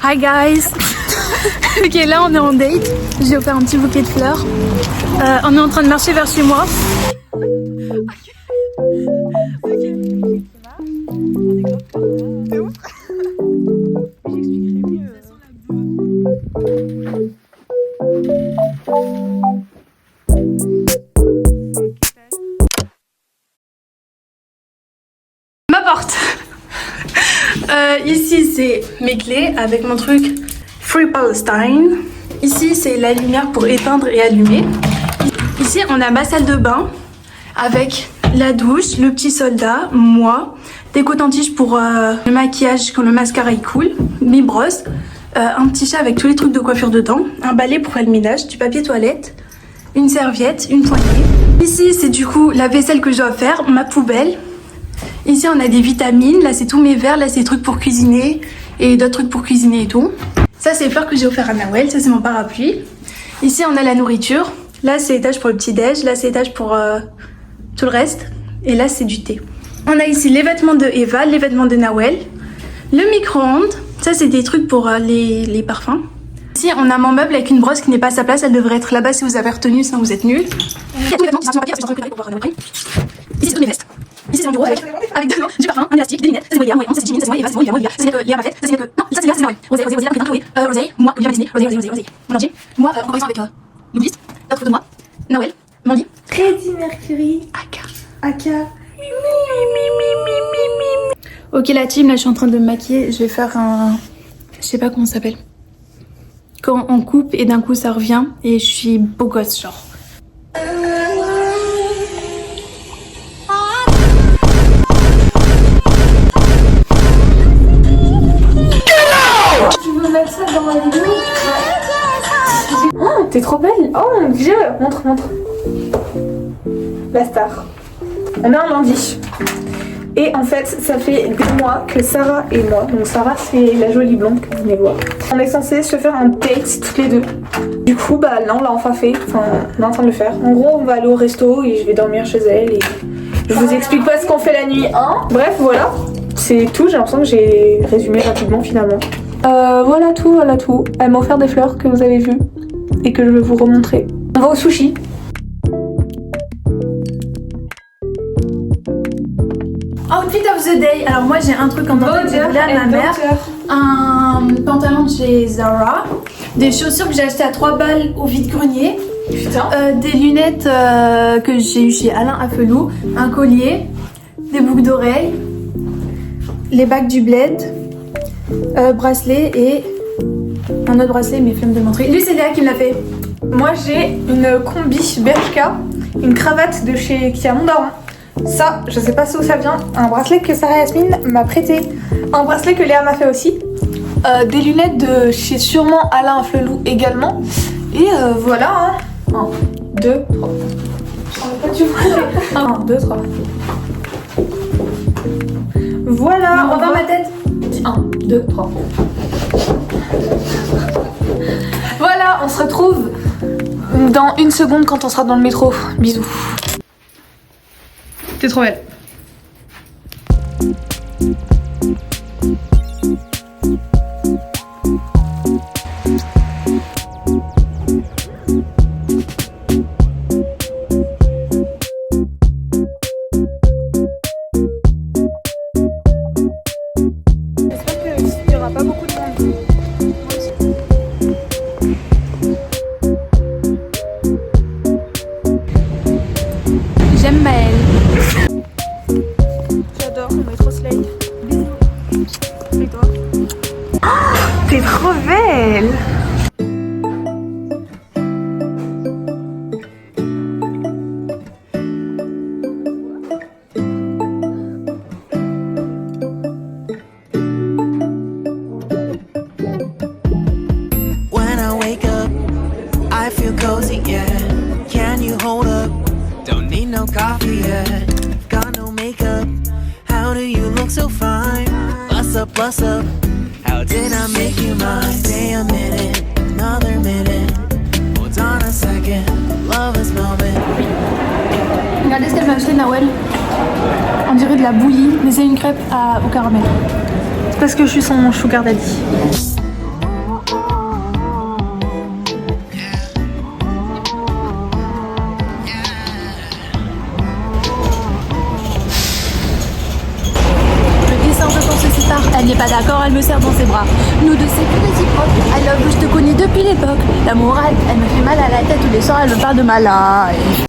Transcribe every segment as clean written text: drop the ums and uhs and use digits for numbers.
Hi guys. Ok, là on est en date. J'ai offert un petit bouquet de fleurs. On est en train de marcher vers chez moi. Ma porte. Ici c'est mes clés avec mon truc Free Palestine. Ici c'est la lumière pour éteindre et allumer. Ici on a ma salle de bain avec la douche, le petit soldat, moi, des cotons-tiges pour le maquillage quand le mascara il coule, mes brosses, un petit chat avec tous les trucs de coiffure dedans, un balai pour faire le ménage, du papier toilette, une serviette, une poignée. Ici c'est du coup la vaisselle que je dois faire, ma poubelle. Ici on a des vitamines, là c'est tous mes verres, là c'est des trucs pour cuisiner et d'autres trucs pour cuisiner et tout. Ça c'est les fleurs que j'ai offert à Nawel, ça c'est mon parapluie. Ici on a la nourriture, là c'est l'étage pour le petit déj, là c'est l'étage pour tout le reste. Et là c'est du thé. On a ici les vêtements de Eva, les vêtements de Nawel, le micro-ondes, ça c'est des trucs pour les parfums. Ici on a mon meuble avec une brosse qui n'est pas à sa place, elle devrait être là-bas si vous avez retenu, sinon vous êtes nuls. Il y a tous les vêtements qui sont sur papier, pour pouvoir Nawel. Ici c'est toutes mes vestes. Ici c'est mon bureau avec de l'eau, du parfum, un élastique, des lunettes, ça c'est Moïla, ça c'est Jimmy, ça c'est moi, Eva, c'est moi, Eva, ça c'est Léa Mafette, ça c'est que... Non, ça c'est Léa, ça c'est Noël. Rosé, après Chloé, Rosé, moi, Olivia Disney, Rosé. Mon entier. Moi, en comparaison avec Louise, la photo de moi, Nawel, Mandy. Freddie Mercury. Aka. Ok la team, là je suis en train de me maquiller, je vais faire un... Je sais pas comment ça s'appelle. Quand on coupe et d'un coup ça revient et je suis beau gosse genre. Tu veux mettre ça dans ma vidéo? Oh, t'es trop belle. Oh mon dieu. Montre. La star. On est un lundi. Et en fait, ça fait des mois que Sarah et moi, donc Sarah c'est la jolie blonde que vous venez voir, on est censé se faire un date toutes les deux. Du coup, bah là on l'a enfin fait, on est en train de le faire. En gros, on va aller au resto et je vais dormir chez elle et je vous explique pas ce qu'on fait la nuit, hein. Bref, voilà, c'est tout, j'ai l'impression que j'ai résumé rapidement finalement. Voilà tout. Elle m'a offert des fleurs que vous avez vues et que je vais vous remontrer. On va au sushi. Outfit of the day. Alors moi j'ai un truc en dentelle que j'ai volé à ma mère. Un pantalon de chez Zara. Des chaussures que j'ai achetées à 3 balles au vide-grenier. Des lunettes que j'ai eu chez Alain Afelou. Un collier. Des boucles d'oreilles. Les bagues du bled. Bracelet et un autre bracelet mais flemme de montrer. Lui c'est Léa qui me l'a fait. Moi j'ai une combi Bershka, une cravate de chez Kia Mondaron. Ça, je sais pas où ça vient. Un bracelet que Sarah Yasmine m'a prêté. Un bracelet que Léa m'a fait aussi. Des lunettes de chez sûrement Alain Afelou également. Et voilà. 1, 2, 3. Tu vois 1, 2, 3. Voilà. Non, on va ma tête. 1, 2, 3. Voilà, on se retrouve dans une seconde quand on sera dans le métro. Bisous. T'es trop belle. J'espère qu'il n'y aura pas beaucoup de monde. J'aime Maëlle. J'adore, on est trop slay. Bisous. Et toi? T'es trop belle. When I wake up, I feel cozy, yeah. Can you hold up? Don't need no coffee yet. Got no makeup. How do you look so fine? Bust up. How did I make you mine? Stay a minute, another minute. Hold on a second, love is moment. Regardez ce qu'elle m'a acheté Nawel. On dirait de la bouillie, mais c'est une crêpe au caramel. C'est parce que je suis son sugar daddy. pas d'accord, elle me serre dans ses bras. Nous deux c'est plus réciproque. I love you, je te connais depuis l'époque. La morale, elle me fait mal à la tête tous les soirs, elle me parle de ma life.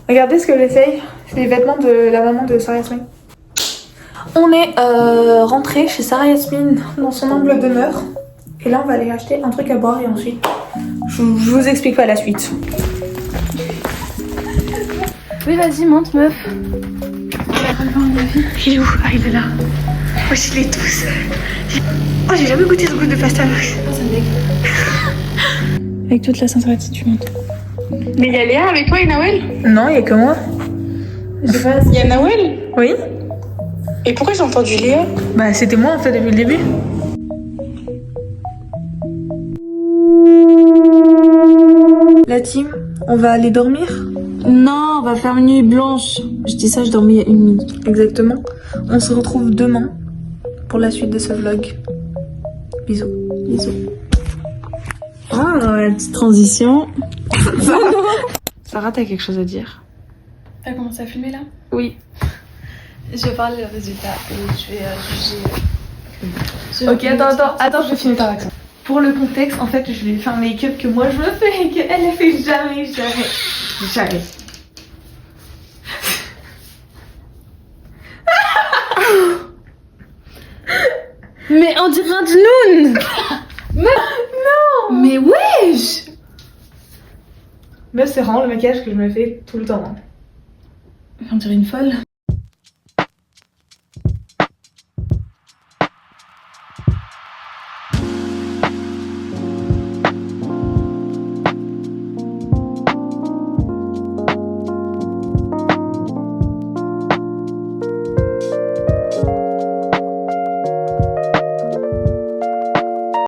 Regardez ce que j'essaye. C'est les vêtements de la maman de Sarah Yasmine. On est rentré chez Sarah Yasmine dans son humble demeure. Et là, on va aller acheter un truc à boire et ensuite, je vous explique pas la suite. Oui, vas-y, monte, meuf. Il est où? Ah, il est là. Oh, il est tout seul. Oh, j'ai jamais goûté ce goût de pasta. Avec toute la sincérité, tu montes. Mais il y a Léa avec toi et Nawel? Non, il y a que moi. Je sais pas. Il y a Nawel? Oui? Et pourquoi j'ai entendu Léa? Bah, c'était moi en fait depuis le début. La team, on va aller dormir? Non, on va faire une nuit blanche. Je dis ça, je dormais il y a 1 minute. Exactement. On se retrouve demain pour la suite de ce vlog. Bisous. Bisous. Ah, la petite transition. Sarah, t'as quelque chose à dire? T'as commencé à filmer là? Oui. Je vais parler des résultats et je vais juger. Ok, attends, je vais filmer ta réaction. Pour le contexte, en fait, je lui ai fait un make-up que moi je me fais et qu'elle ne fait jamais. Mais on dirait un Jnoun. Non. Mais wesh. Mais c'est vraiment le maquillage que je me fais tout le temps. On dirait une folle.